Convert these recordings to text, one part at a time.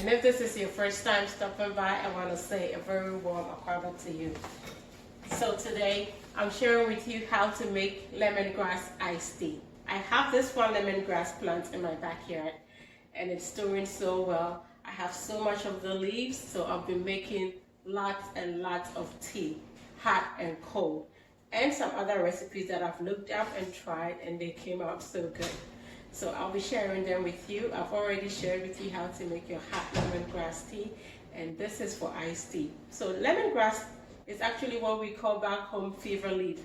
And if this is your first time stopping by, I want to say a very warm welcome to you. So today, I'm sharing with you how to make lemongrass iced tea. I have this one lemongrass plant in my backyard, and it's doing so well. I have so much of the leaves, so I've been making lots and lots of tea, hot and cold, and some other recipes that I've looked up and tried, and they came out so good. So I'll be sharing them with you. I've already shared with you how to make your hot lemongrass tea, and this is for iced tea. So lemongrass is actually what we call back home fever leaf.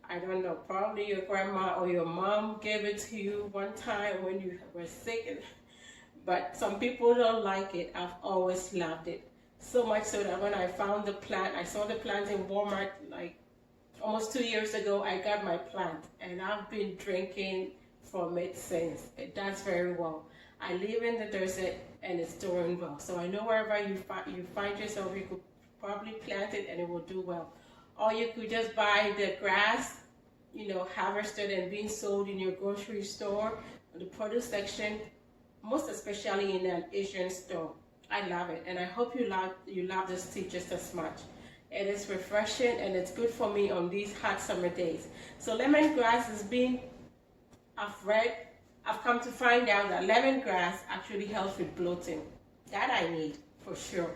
I don't know, probably your grandma or your mom gave it to you one time when you were sick, but some people don't like it. I've always loved it. So much so that when I found the plant, I saw the plant in Walmart like almost 2 years ago. I got my plant and I've been drinking from it since. It does very well. I live in the desert and it's doing well. So I know wherever you find yourself, you could probably plant it and it will do well. Or you could just buy the grass, you know, harvested and being sold in your grocery store, or the produce section, most especially in an Asian store. I love it, and I hope you love this tea just as much. It is refreshing and it's good for me on these hot summer days. So lemongrass has been, I've come to find out that lemongrass actually helps with bloating. That I need for sure.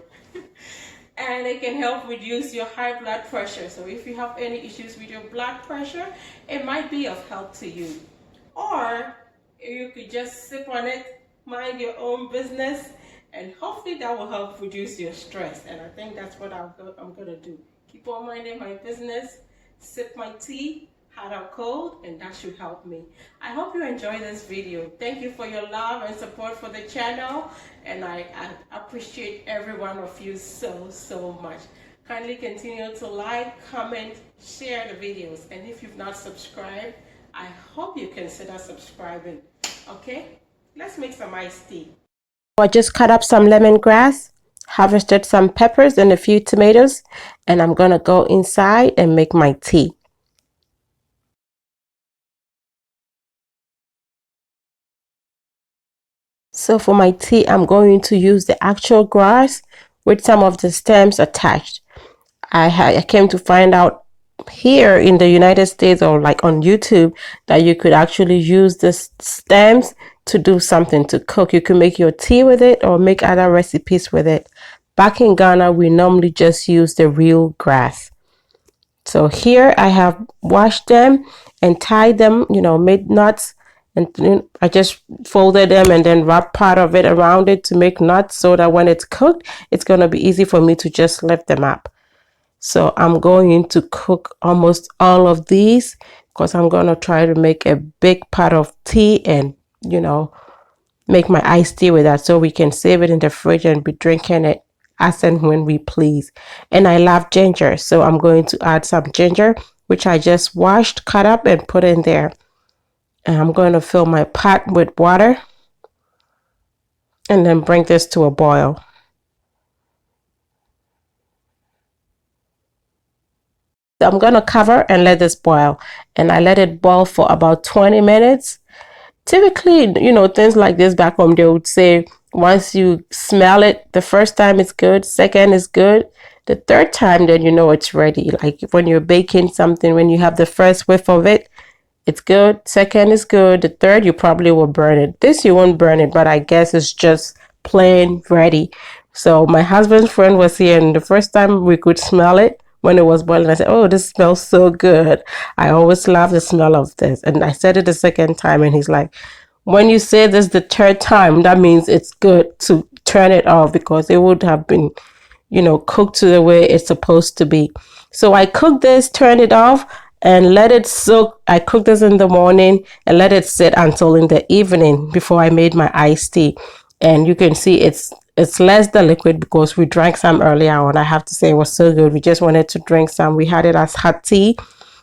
And it can help reduce your high blood pressure. So if you have any issues with your blood pressure, it might be of help to you. Or you could just sip on it, mind your own business, and hopefully that will help reduce your stress. And I think that's what I'm gonna do. Keep on minding my business, sip my tea, hot or cold, and that should help me. I hope you enjoy this video. Thank you for your love and support for the channel, and I appreciate every one of you so much. Kindly continue to like, comment, share the videos, and if you've not subscribed, I hope you consider subscribing. Okay, let's make some iced tea. I just cut up some lemongrass, harvested some peppers and a few tomatoes, and I'm gonna go inside and make my tea. So for my tea, I'm going to use the actual grass with some of the stems attached. I came to find out here in the United States, or like on YouTube, that you could actually use the stems to do something, to cook. You can make your tea with it or make other recipes with it. Back in Ghana, we normally just use the real grass. So here I have washed them and tied them, you know, made knots. And I just folded them and then wrapped part of it around it to make knots, so that when it's cooked, it's going to be easy for me to just lift them up. So I'm going to cook almost all of these because I'm going to try to make a big pot of tea and, you know, make my iced tea with that, so we can save it in the fridge and be drinking it as and when we please. And I love ginger, so I'm going to add some ginger, which I just washed, cut up, and put in there. And I'm going to fill my pot with water and then bring this to a boil. So I'm going to cover and let this boil. And I let it boil for about 20 minutes. Typically, you know, things like this back home, they would say once you smell it, the first time it's good, second is good. The third time, then you know it's ready. Like when you're baking something, when you have the first whiff of it, it's good. Second is good. The third, you probably will burn it. This, you won't burn it, but I guess it's just plain ready. So my husband's friend was here, and the first time we could smell it when it was boiling, I said, oh, this smells so good. I always love the smell of this. And I said it the second time, and he's like, when you say this the third time, that means it's good to turn it off, because it would have been, you know, cooked to the way it's supposed to be. So I cooked this, turned it off, and let it soak. I cooked this in the morning and let it sit until in the evening before I made my iced tea. And you can see it's less than liquid because we drank some earlier on. I have to say it was so good. We just wanted to drink some. We had it as hot tea.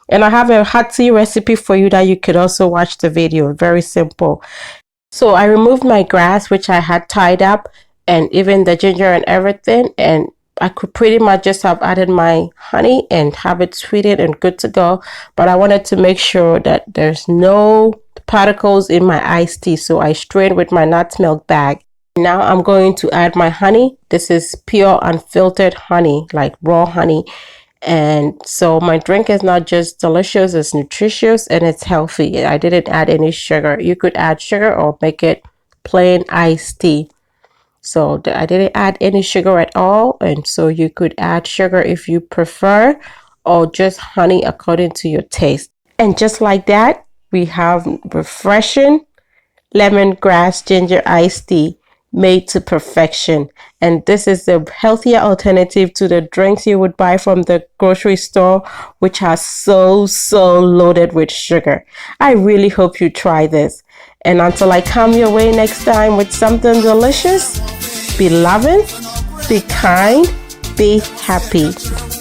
And I have a hot tea recipe for you that you could also watch the video. Very simple. So I removed my grass, which I had tied up, and even the ginger and everything, and I could pretty much just have added my honey and have it sweetened and good to go. But I wanted to make sure that there's no particles in my iced tea, so I strained with my nut milk bag. Now I'm going to add my honey. This is pure unfiltered honey, like raw honey. And so my drink is not just delicious, it's nutritious and it's healthy. I didn't add any sugar. You could add sugar or make it plain iced tea. So I didn't add any sugar at all. And so you could add sugar if you prefer, or just honey according to your taste. And just like that, we have refreshing lemongrass ginger iced tea made to perfection. And this is a healthier alternative to the drinks you would buy from the grocery store, which are so loaded with sugar. I really hope you try this. And until I come your way next time with something delicious, be loving, be kind, be happy.